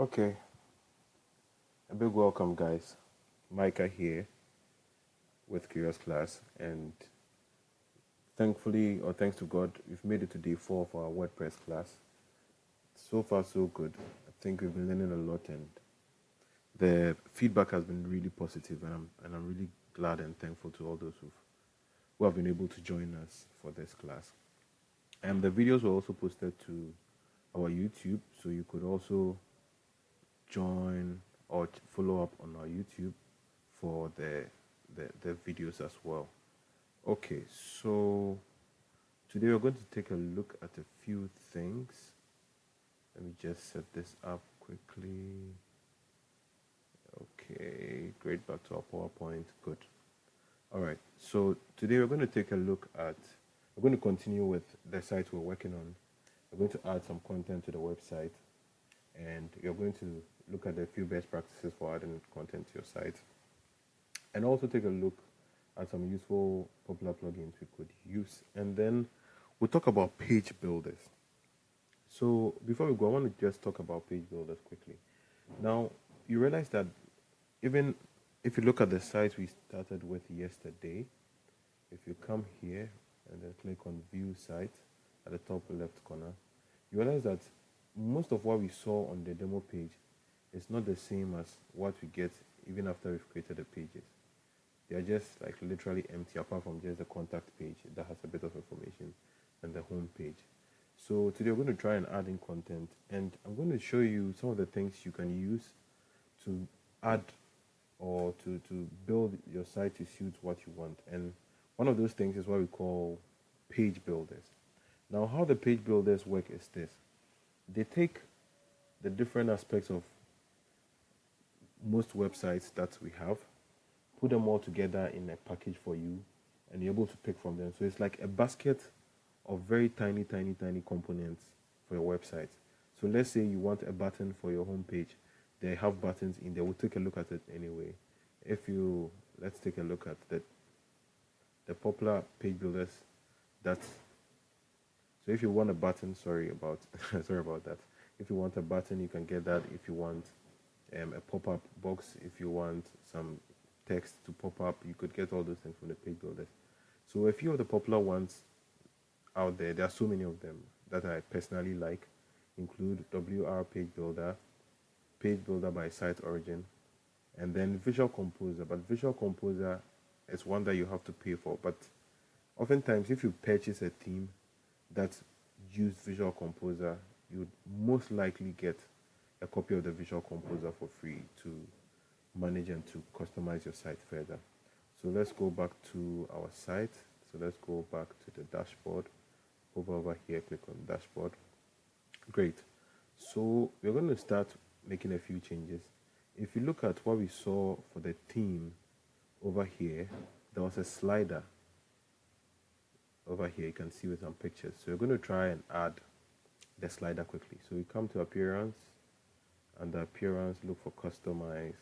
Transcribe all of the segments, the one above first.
Okay, a big welcome, guys. Micah here with Curious Class, and thankfully, or thanks to God, we've made it to day 4 of our WordPress class. So far, so good. I think we've been learning a lot, and the feedback has been really positive, and I'm really glad and thankful to all those who have been able to join us for this class. And the videos were also posted to our YouTube, so you could also join or follow up on our YouTube for the videos as well. Okay, so today we're going to take a look at a few things. Let me just set this up quickly. Okay, great, back to our PowerPoint. Good. All right, so today we're going to take a look at, we're going to continue with the site we're working on. We're going to add some content to the website, and you're going to look at a few best practices for adding content to your site, and also take a look at some useful popular plugins we could use. And then we'll talk about page builders. So before we go, I want to just talk about page builders quickly. Now, you realize that even if you look at the site we started with yesterday, if you come here and then click on view site at the top left corner, you realize that most of what we saw on the demo page is not the same as what we get even after we've created the pages. They are just like literally empty, apart from just the contact page that has a bit of information and the home page. So today we're going to try and add in content, and I'm going to show you some of the things you can use to add or to build your site to suit what you want. And one of those things is what we call page builders. Now, how the page builders work is this. They take the different aspects of most websites that we have, put them all together in a package for you, and you're able to pick from them. So it's like a basket of very tiny components for your website. So let's say you want a button for your homepage. They have buttons in there. We'll take a look at it anyway. Let's take a look at the popular page builders. So if you want a button, sorry about that. If you want a button, you can get that. If you want a pop-up box, if you want some text to pop up, you could get all those things from the page builders. So a few of the popular ones out there are so many of them that I personally like, include WR Page Builder by Site Origin, and then Visual Composer. But Visual Composer is one that you have to pay for. But oftentimes, if you purchase a theme that uses Visual Composer, you would most likely get a copy of the Visual Composer for free to manage and to customize your site further. So let's go back to our site. So let's go back to the dashboard. Over here, click on dashboard. Great. So we're going to start making a few changes. If you look at what we saw for the theme over here, there was a slider over here. You can see with some pictures. So we're going to try and add the slider quickly. So we come to appearance, and the appearance, look for customize,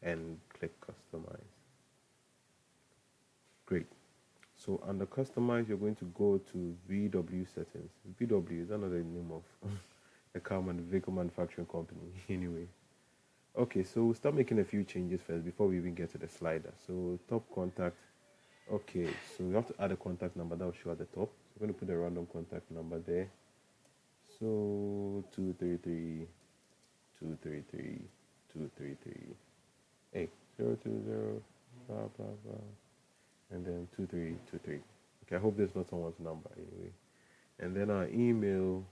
and click customize. Great. So under customize, you're going to go to VW settings. VW is another name of a car vehicle manufacturing company anyway. Okay, so we'll start making a few changes first before we even get to the slider. So top contact. Okay, so we have to add a contact number that will show at the top. So we're going to put a random contact number there. So 233 020, blah blah blah, and then 2323. Okay, I hope there's not someone's number anyway. And then our email,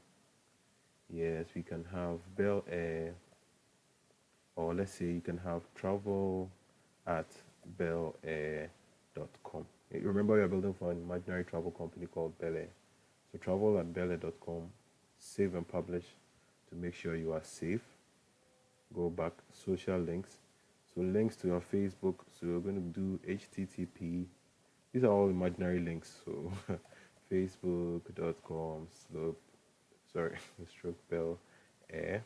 yes, we can have Bel Air, or let's say you can have travel@belair.com. Remember, we are building for an imaginary travel company called Bel Air. So travel@belair.com, save and publish to make sure you are safe. Go back, social links. So links to your Facebook. So we're going to do HTTP. These are all imaginary links. So facebook.com stroke Bel Air.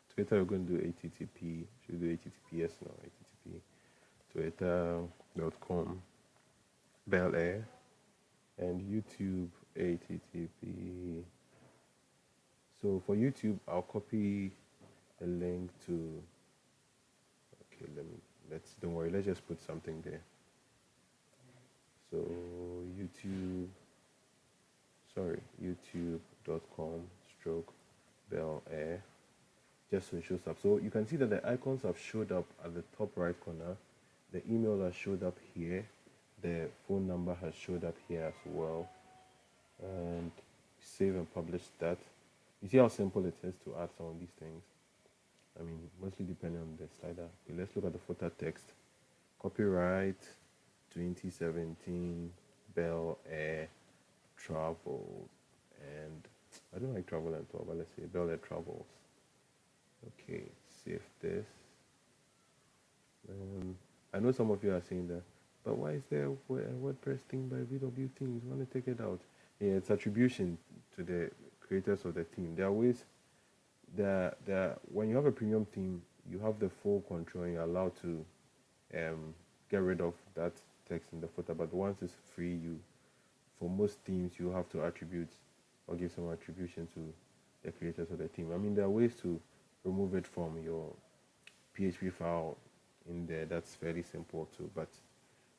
Twitter, we're going to do HTTP. Should we do HTTPS now? HTTP. Twitter.com Bel Air. And YouTube, HTTP. So for YouTube, I'll copy a link to, okay, don't worry, let's just put something there. So youtube.com stroke Bel Air, just so it shows up. So you can see that the icons have showed up at the top right corner. The email has showed up here. The phone number has showed up here as well. And save and publish that. You see how simple it is to add some of these things. I mean, mostly depending on the slider. Okay, let's look at the footer text. Copyright 2017 Bel Air Travel. And I don't like travel at all, but let's say Bel Air Travels. Okay, save this. I know some of you are saying that, but why is there a WordPress thing by VW Themes? You want to take it out? Yeah, it's attribution to the creators of the theme. There are ways that when you have a premium theme, you have the full control and you're allowed to get rid of that text in the footer. But once it's free, for most themes you have to attribute or give some attribution to the creators of the theme. I mean, there are ways to remove it from your PHP file in there. That's fairly simple too, but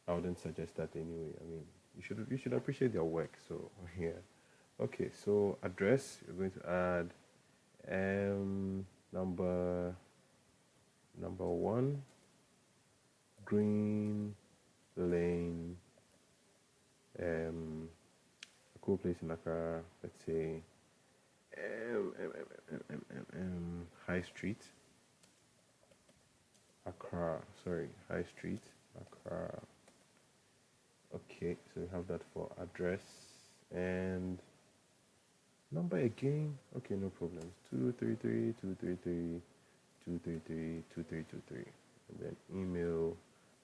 I wouldn't suggest that anyway. I mean, you should appreciate their work. So yeah, okay. So address, you're going to add number 1, Green Lane, a cool place in Accra. Let's say High Street, Accra. Sorry, High Street, Accra. Okay, so we have that for address and number again. Okay, no problems. 233 233 233 2323, and then email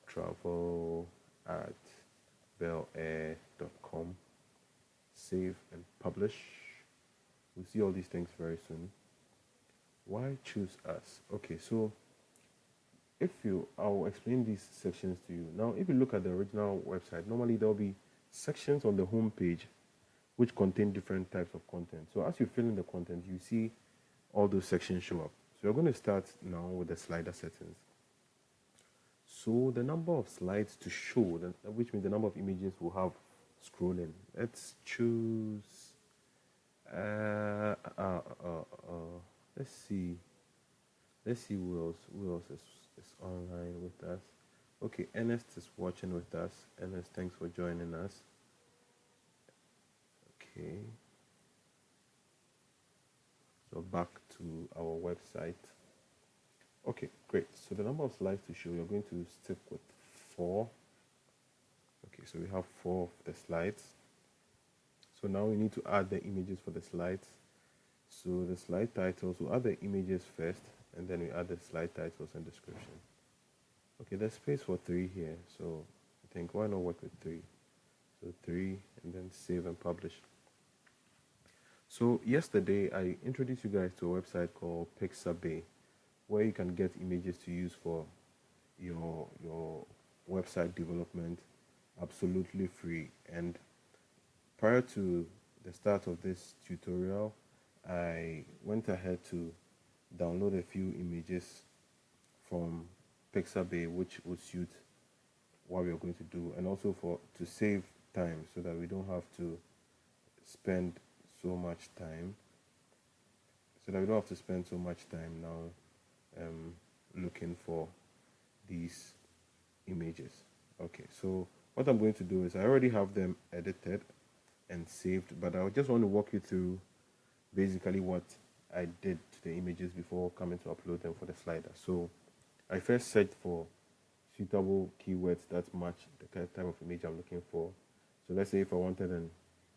travel@belair.com. Save and publish. We'll see all these things very soon. Why choose us? Okay, so I'll explain these sections to you. Now, if you look at the original website, normally there'll be sections on the home page which contain different types of content. So as you fill in the content, you see all those sections show up. So we're going to start now with the slider settings. So the number of slides to show, which means the number of images we'll have scrolling. Let's choose, let's see who else is online with us. Okay, Ernest is watching with us. Ernest, thanks for joining us. Okay, so back to our website. Okay, great. So the number of slides to show, you're going to stick with 4. Okay, so we have 4 of the slides. So now we need to add the images for the slides. So the slide titles, we'll add the images first, and then we add the slide titles and description. Okay, there's space for 3 here, so I think why not work with 3? So 3, and then save and publish. So yesterday I introduced you guys to a website called Pixabay, where you can get images to use for your website development absolutely free. And prior to the start of this tutorial, I went ahead to download a few images from Pixabay which would suit what we're going to do, and also to save time so that we don't have to spend so much time now looking for these images. Okay, so what I'm going to do is I already have them edited and saved, but I just want to walk you through basically what I did to the images before coming to upload them for the slider. So I first searched for suitable keywords that match the type of image I'm looking for. So let's say if I wanted an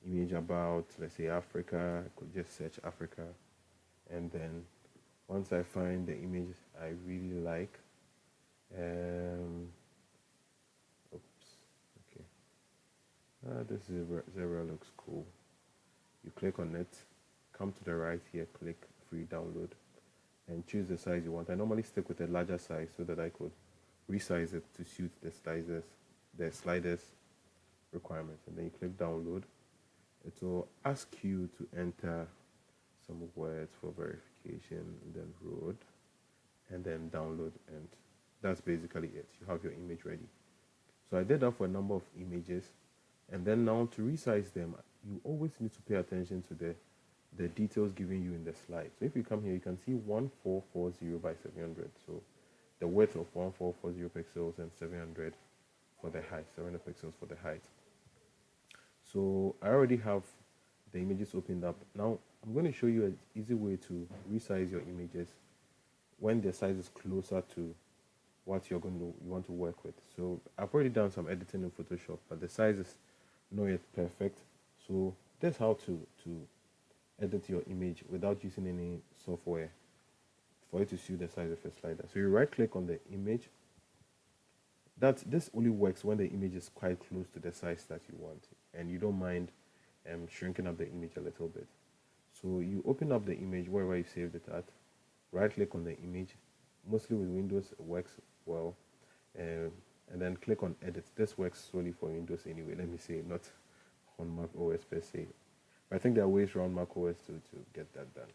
image about, let's say, Africa, I could just search Africa, and then once I find the image I really like, this zebra looks cool. You click on it, come to the right here, click free download, and choose the size you want. I normally stick with a larger size so that I could resize it to suit the sliders requirements. And then you click download. It will ask you to enter some words for verification, and then road. then download, and that's basically it. You have your image ready. So I did that for a number of images, and then now to resize them, you always need to pay attention to the details given you in the slide. So if you come here, you can see 1440 by 700. So the width of 1440 pixels and 700 for the height, 700 pixels for the height. So I already have the images opened up. Now I'm going to show you an easy way to resize your images when the size is closer to what you want to work with. So I've already done some editing in Photoshop, but the size is not yet perfect. So that's how to edit your image without using any software for you to suit the size of your slider. So you right click on the image. This only works when the image is quite close to the size that you want, and you don't mind shrinking up the image a little bit. So you open up the image wherever you saved it at, right click on the image. Mostly with Windows it works well, and then click on edit. This works solely for Windows anyway, let me say, not on Mac OS per se. But I think there are ways around Mac OS to get that done.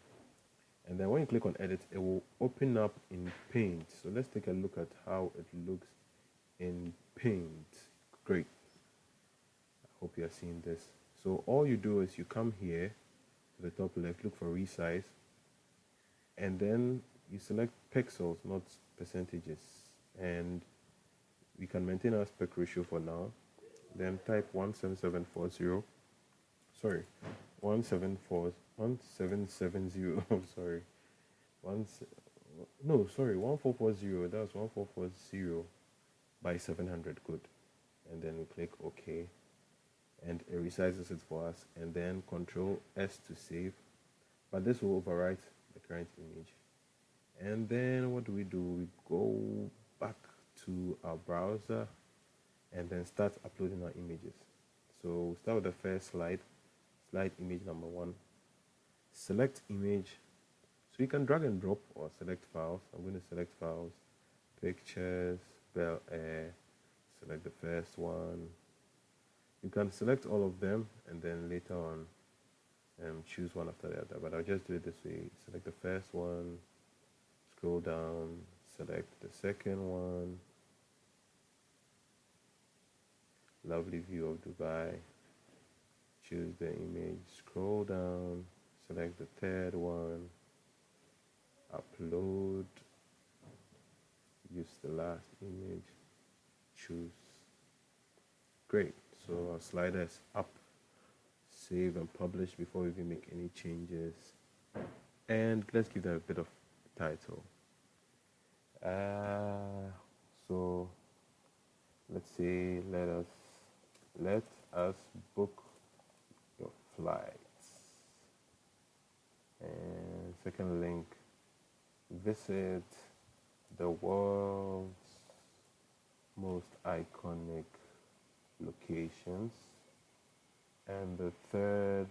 And then when you click on edit, it will open up in Paint. So let's take a look at how it looks in Paint. Great. I hope you are seeing this. So all you do is you come here to the top left, look for resize, and then you select pixels, not percentages, and we can maintain our aspect ratio for now. Then type 17740. Sorry, 1770. I'm sorry. 1440. That's 1440 by 700. Good. And then we click OK, and it resizes it for us. And then Control S to save. But this will overwrite the current image. And then what do? We go back to our browser and then start uploading our images. So we'll start with the first slide image number 1. Select image. So you can drag and drop or select files. I'm going to select files, pictures, Bel Air, select the first one. You can select all of them and then later on choose one after the other, but I'll just do it this way. Select the first one, scroll down, select the second one, lovely view of Dubai, choose the image, scroll down, select the third one, upload, use the last image, choose. Great, so our slider is up. Save and publish before we even make any changes, and let's give that a bit of title. So let's say let us book your flights, and second link, visit the world's most iconic locations, and the third,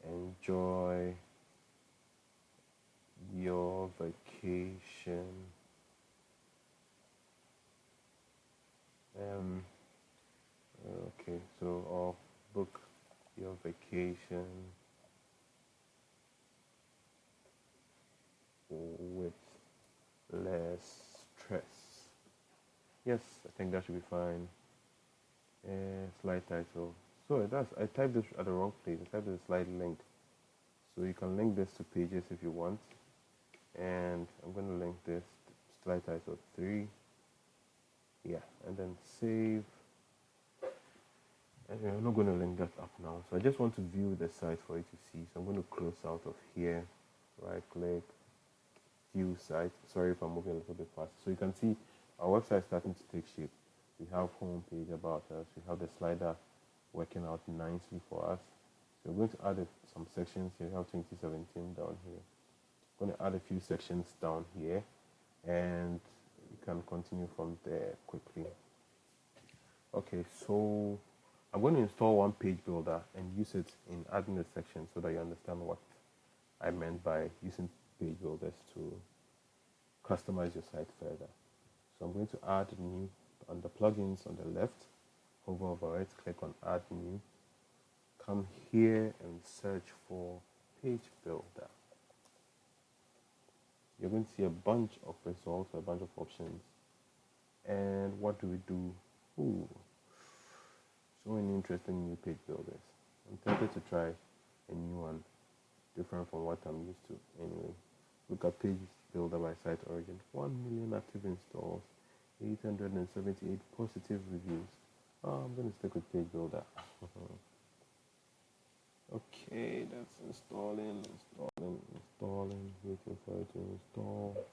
enjoy your vacation. Okay, so I'll book your vacation with less stress. Yes, I think that should be fine. Slide title. So I typed this at the wrong place. I typed the slide link. So you can link this to pages if you want. And I'm going to link this to slide title 3. Yeah, and then save. And I'm not going to link that up now. So I just want to view the site for you to see. So I'm going to close out of here. Right click, view site. Sorry if I'm moving a little bit fast. So you can see our website starting to take shape. We have home page, about us. We have the slider working out nicely for us. So we're going to add some sections here. We have 2017 down here. I'm going to add a few sections down here, and you can continue from there quickly. Okay, so I'm going to install one page builder and use it in adding the section so that you understand what I meant by using page builders to customize your site further. So I'm going to add new on the plugins on the left, hover over it, click on add new, come here and search for page builder. you're going to see a bunch of results, a bunch of options. And what do we do? Ooh, so many interesting new page builders. I'm tempted to try a new one, different from what I'm used to. Anyway, look at page builder by site origin. 1 million active installs, 878 positive reviews. Oh, I'm going to stick with page builder. Okay, that's installing. Waiting for it to install.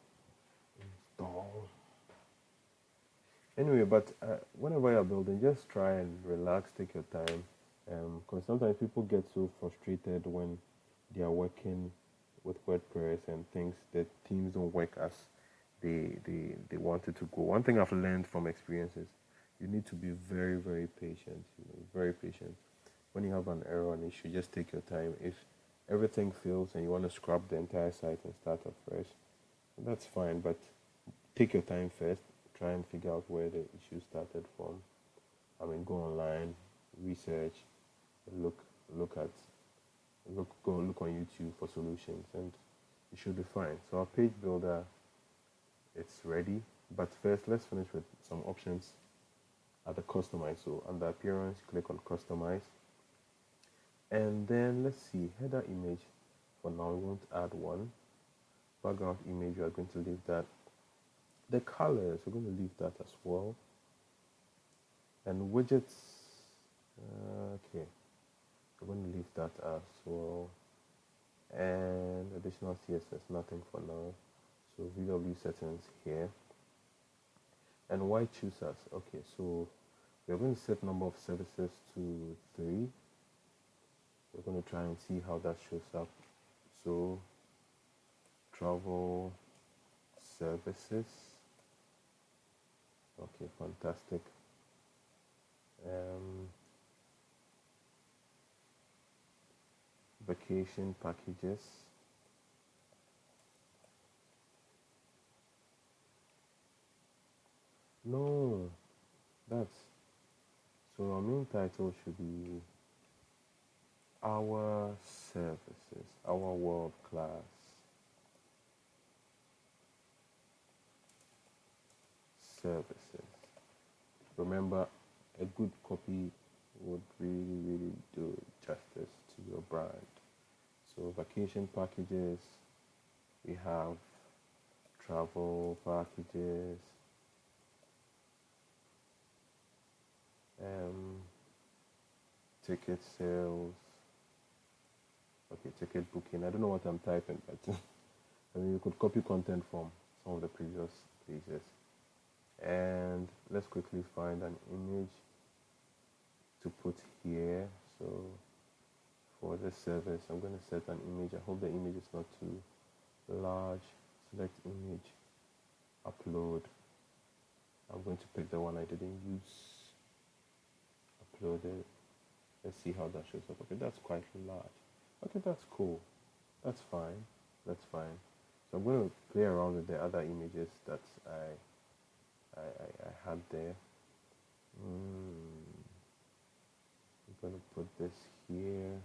Anyway, but whenever you're building, just try and relax, take your time. Because sometimes people get so frustrated when they are working with WordPress and things that themes don't work as they want it to go. One thing I've learned from experience is you need to be very, very patient. Very patient. When you have an error, an issue, just take your time. If everything fails and you want to scrap the entire site and start afresh, that's fine. But take your time first. Try and figure out where the issue started from. I mean, go online, research, look on YouTube for solutions, and you should be fine. So our page builder, it's ready. But first, let's finish with some options at the customize. So under appearance, click on customize, and then let's see, header image. For now, we won't add one. Background image, we are going to leave that. The colors, we're going to leave that as well. And widgets, okay, we're going to leave that as well. And additional CSS, nothing for now. So VW settings here. And why choosers? Okay, so we're going to set number of services to 3. We're going to try and see how that shows up. So travel services. Okay, fantastic. Vacation packages. No, that's so our main title should be our services, our world class services. Remember, a good copy would really, really do justice to your brand. So vacation packages, we have travel packages, ticket sales, okay, ticket booking. I don't know what I'm typing, but I mean, you could copy content from some of the previous pages. And let's quickly find an image to put here. So for this service, I'm going to set an image. I hope the image is not too large. Select image, upload. I'm going to pick the one I didn't use. Upload it. Let's see how that shows up. Okay, that's quite large. Okay, that's cool. That's fine. That's fine. So I'm going to play around with the other images that I had there. I'm going to put this here,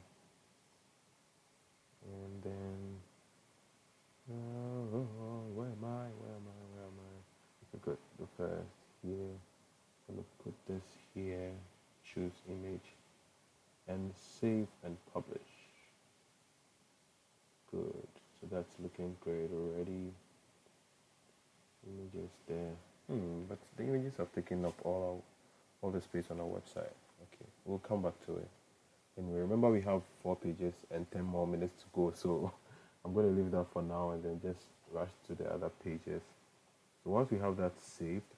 and then where am I? Okay, good. The first here. I'm going to put this here. Choose image, and save and publish. Good. So that's looking great already. Images there. But the images have taken up all the space on our website. Okay, we'll come back to it. Anyway, remember we have 4 pages and 10 more minutes to go, so I'm going to leave that for now and then just rush to the other pages. So once we have that saved,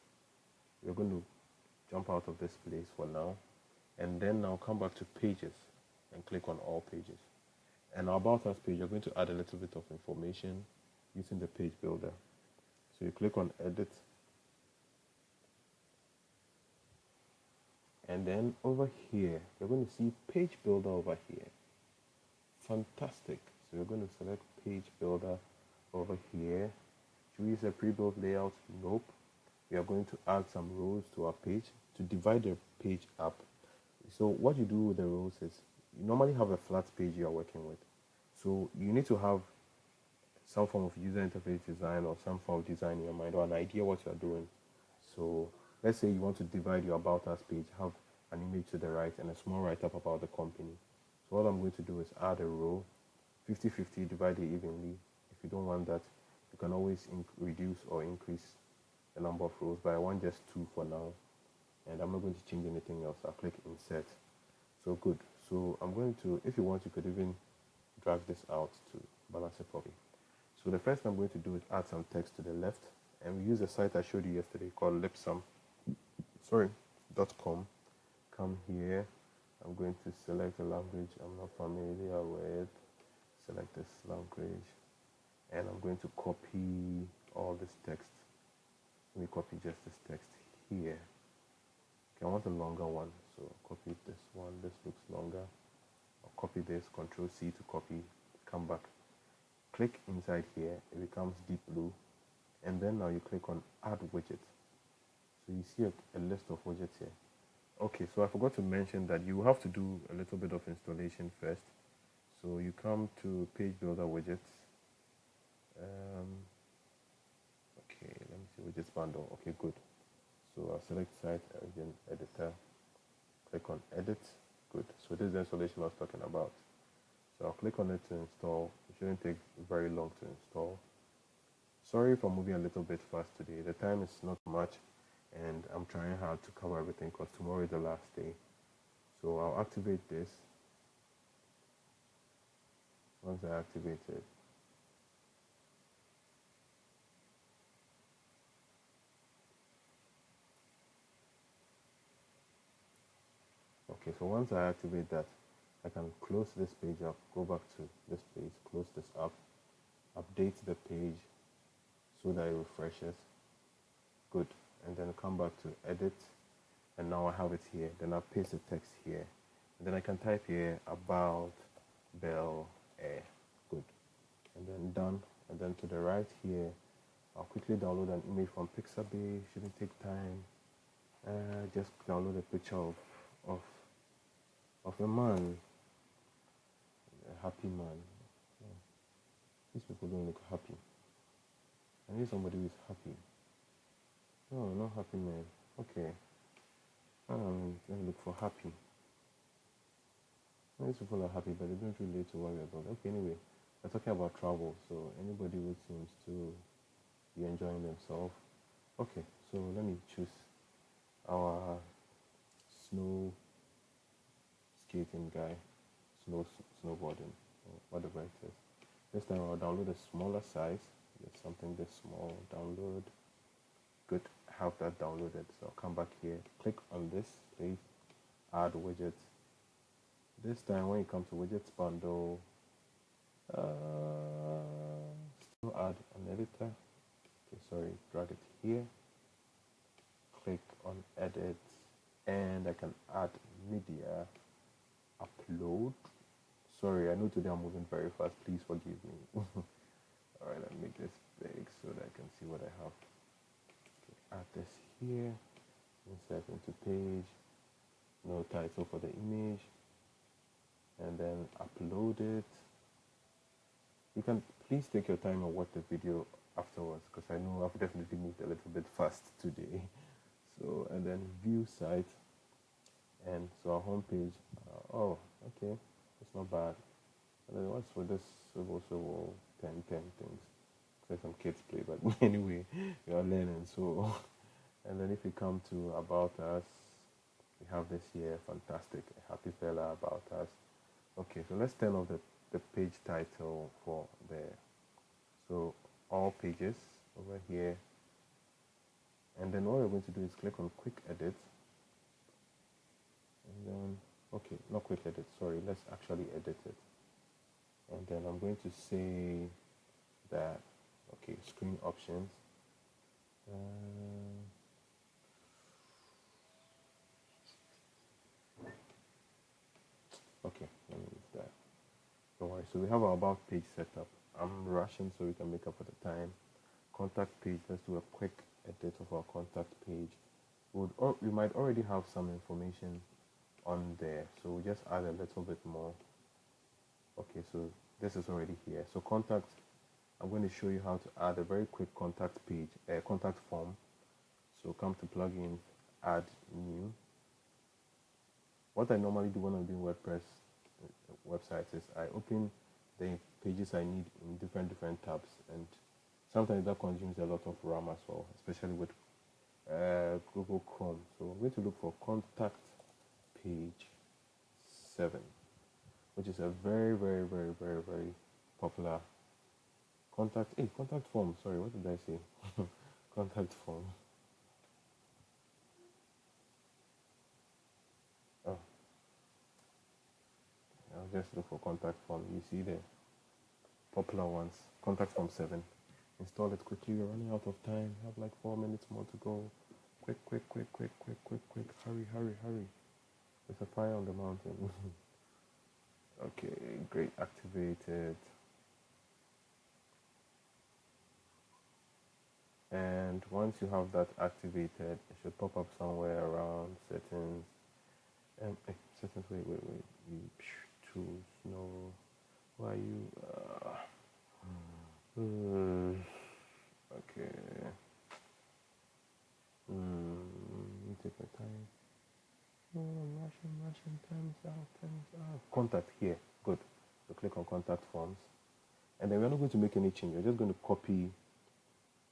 we're going to jump out of this place for now, and then now come back to pages and click on all pages. And our about us page, you're going to add a little bit of information using the page builder. So you click on edit, and then over here you're going to see page builder over here. Fantastic. So you're going to select page builder over here. Should we use a pre-built layout? Nope. We are going to add some rows to our page to divide the page up. So what you do with the rows is you normally have a flat page you are working with. So you need to have some form of user interface design or some form of design in your mind or an idea what you're doing. So let's say you want to divide your About Us page, have an image to the right and a small write-up about the company. So what I'm going to do is add a row, 50-50, divide it evenly. If you don't want that, you can always reduce or increase the number of rows, but I want just 2 for now. And I'm not going to change anything else. I'll click Insert. So good. So I'm going to, if you want, you could even drag this out to balance it properly. So the first thing I'm going to do is add some text to the left, and we use a site I showed you yesterday called .com. Come here. I'm going to select a language I'm not familiar with. Select this language, and I'm going to copy all this text. Let me copy just this text here. Okay, I want a longer one, so copy this one. This looks longer. I'll copy this, Control C to copy, come back. Click inside here, it becomes deep blue, and then now you click on Add Widget. So you see a list of widgets here. Okay, so I forgot to mention that you have to do a little bit of installation first. So you come to Page Builder Widgets. Okay, let me see, Widgets Bundle. Okay, good. So I'll select Site Engine Editor, click on Edit. Good. So this is the installation I was talking about. So I'll click on it to install. It shouldn't take very long to install. Sorry for moving a little bit fast today. The time is not much, and I'm trying hard to cover everything because tomorrow is the last day. So I'll activate this. Once I activate it, okay, so once I activate that, I can close this page up, go back to this page, close this up, update the page so that it refreshes. Good. And then come back to edit, and now I have it here. Then I'll paste the text here, and then I can type here about Bel Air. Good. And then done. And then to the right here, I'll quickly download an image from Pixabay. Shouldn't take time. Just download a picture of a man, a happy man. These people don't look happy. I need somebody who is happy. No, not happy man. Okay. Let me look for happy. These people are happy, but they don't relate to what we're about. Okay, anyway, we're talking about travel, so anybody who seems to be enjoying themselves. Okay, so let me choose our snow skating guy, snowboarding, or whatever it is. This time I'll download a smaller size. Just something this small. Download. Good. Have that downloaded. So I'll come back here. Click on this, please. Add widget. This time when you come to widgets bundle, still add an editor. Okay, sorry. Drag it here. Click on edit, and I can add media. Upload. Sorry, I know today I'm moving very fast. Please forgive me. All right, let me make this big so that I can see what I have. Okay, add this here. Insert into page. No title for the image. And then upload it. You can please take your time and watch the video afterwards because I know I've definitely moved a little bit fast today. So, and then view site. And so our home page. Oh, okay. It's not bad. And then what's for this civil 10 things? Say some kids play, but anyway, we are learning. So, and then if we come to about us, we have this here, fantastic, a happy fella about us. Okay, so let's turn off the page title for there. So all pages over here, and then what we're going to do is click on quick edit, and then okay, not quick edit, sorry, let's actually edit it. And then I'm going to say that, okay, screen options. Okay, let me use that. Don't worry. So we have our about page set up. I'm rushing so we can make up for the time. Contact page, let's do a quick edit of our contact page. We might already have some information on there, so we'll just add a little bit more. Okay, so this is already here. So contact I'm going to show you how to add a very quick contact page, a contact form. So come to plugins, add new. What I normally do when I'm doing WordPress websites is I open the pages I need in different tabs, and sometimes that consumes a lot of RAM as well, especially with Google Chrome. So I'm going to look for contact page 7, which is a very popular contact form. Sorry, what did I say? Contact form. Oh, I'll just look for contact form. You see the popular ones. Contact form 7. Install it quickly. We're running out of time. Have like 4 minutes more to go. Quick. Hurry. There's a fire on the mountain. Okay, great. Activated. And once you have that activated, it should pop up somewhere around settings. Settings. Wait. Tools. No. Why you? Okay. Take my time. I'm rushing. Time's out. Contact here. Good. So click on contact forms. And then we're not going to make any change. We're just going to copy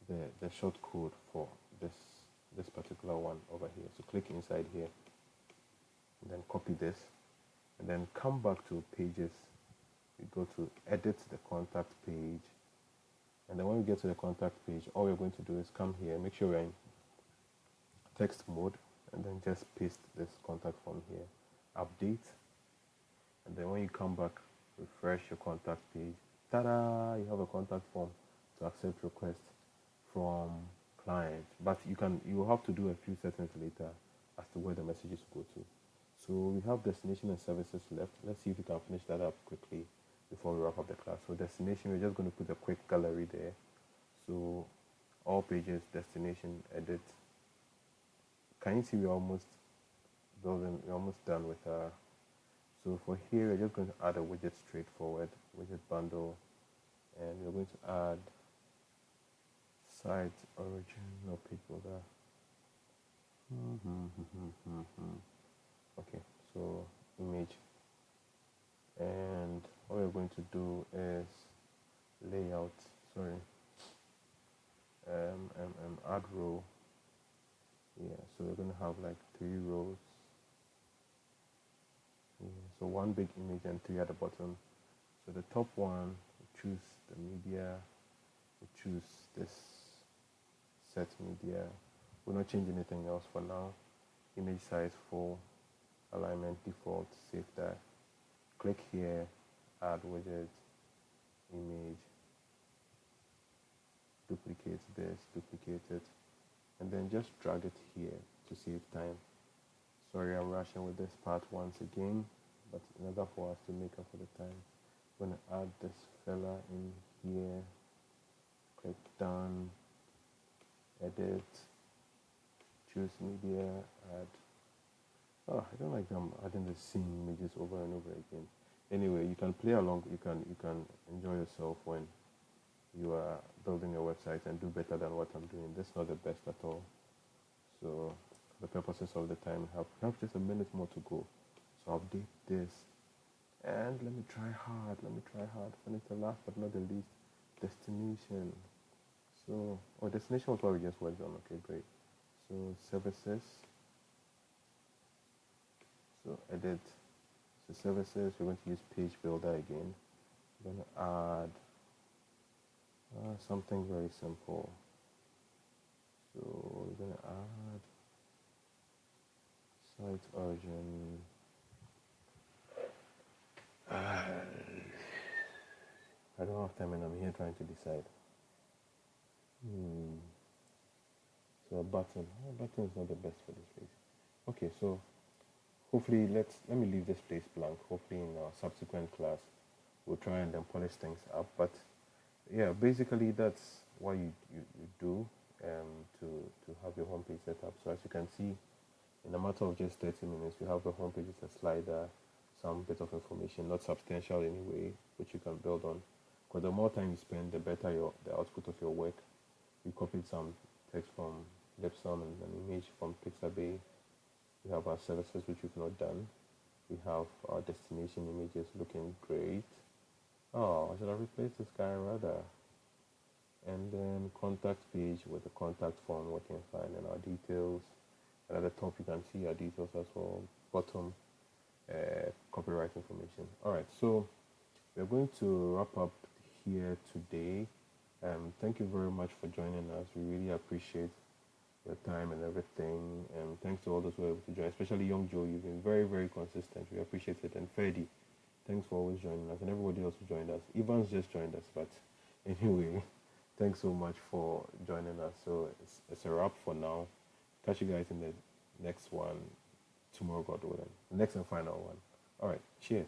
the short code for this particular one over here. So click inside here. And then copy this. And then come back to pages. We go to edit the contact page. And then when we get to the contact page, all we're going to do is come here, make sure we're in text mode, and then just paste this contact form here, update, and then when you come back, refresh your contact page. Ta-da! You have a contact form to accept requests from clients, but you will have to do a few settings later as to where the messages go to. So we have destination and services left. Let's see if we can finish that up quickly before we wrap up the class. So destination, we're just going to put a quick gallery there. So all pages, destination, edit. Can you see we're almost building, we're almost done with our, so for here, we're just going to add a widget straightforward, widget bundle, and we're going to add site origin, no page builder. Okay, so image. And what we're going to do is layout, add row. Yeah, so we're going to have like 3 rows. Yeah, so 1 big image and 3 at the bottom. So the top one, we choose the media, we choose this set media. We'll not change anything else for now. Image size full, alignment default, save that. Click here, add widget, image, duplicate this, duplicate it, and then just drag it here to save time. Sorry, I'm rushing with this part once again, but in order for us to make up for the time, I'm going to add this fella in here, click done, edit, choose media, add. Oh, I don't like them adding the same images over and over again. Anyway, you can play along, you can enjoy yourself when you are building your website and do better than what I'm doing. This is not the best at all. So for the purposes of the time, we have just a minute more to go. So update this. And let me try hard. Finish the last but not the least, destination. So, destination was what we just worked on. Okay, great. So services. So edit. So services, we're going to use page builder again. We're going to add something very simple. So we're going to add site origin. I don't have time and I'm here trying to decide. So a button. A button is not the best for this place. Okay, so hopefully let me leave this place blank. Hopefully in our subsequent class we'll try and then polish things up. But yeah, basically that's what you do to have your homepage set up. So as you can see, in a matter of just 30 minutes, you have the homepage with a slider, some bit of information, not substantial anyway, which you can build on Because the more time you spend, the better the output of your work. We copied some text from Lipsum and an image from Pixabay. We have our services which we've not done. We have our destination images looking great. Oh, I should have replaced this guy rather. And then contact page with the contact form working fine, and our details. And at the top you can see our details as well. Bottom, copyright information. All right, so we're going to wrap up here today. Thank you very much for joining us. We really appreciate your time and everything. And thanks to all those who were able to join, especially Young Joe. You've been very, very consistent. We appreciate it. And Ferdy, thanks for always joining us. And everybody else who joined us. Ivan's just joined us, but anyway, thanks so much for joining us. So it's a wrap for now. Catch you guys in the next one tomorrow, God willing. The next and final one. All right. Cheers.